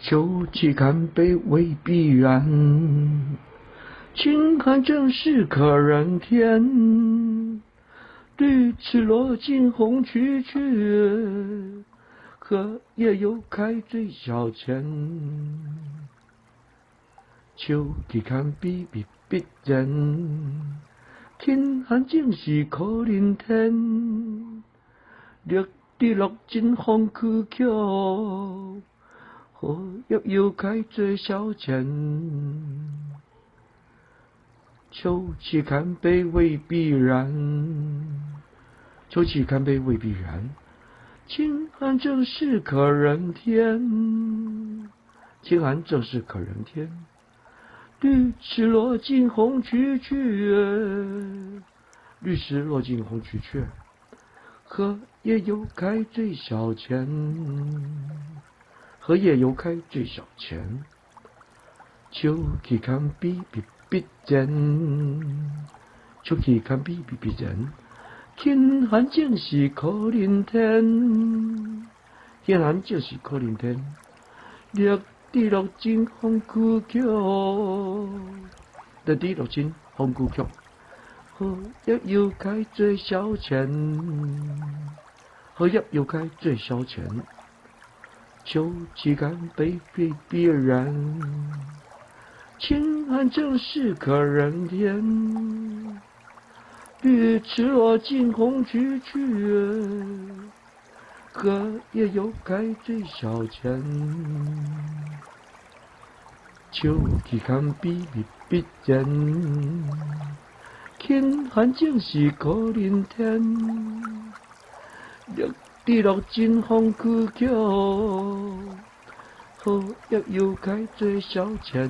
秋季看北未必然，清寒正是可人天。绿池落尽红曲曲，荷叶又开最小钱。秋季看北未必然，清寒正是可人天。绿地落尽红曲曲，荷叶又开最小钱。秋季看北未必然，秋季看北未必然，清寒正是可人天。清寒正是可人天。绿池落尽红曲曲，绿池落尽红曲曲，荷叶又开最小钱。荷叶又开最小钱。秋季看北未必然，秋季看北未必然，清寒正是可人天。清寒正是可人天。绿地落尽红曲曲，绿地落尽红曲曲，荷叶又开最小钱。荷叶又开最小钱。秋季看北未必然，清寒正是可人天。绿池落尽红曲曲，荷叶又开最小钱。秋季看北未必然，清寒正是可人天。绿地落尽红曲曲，荷叶又开最小钱。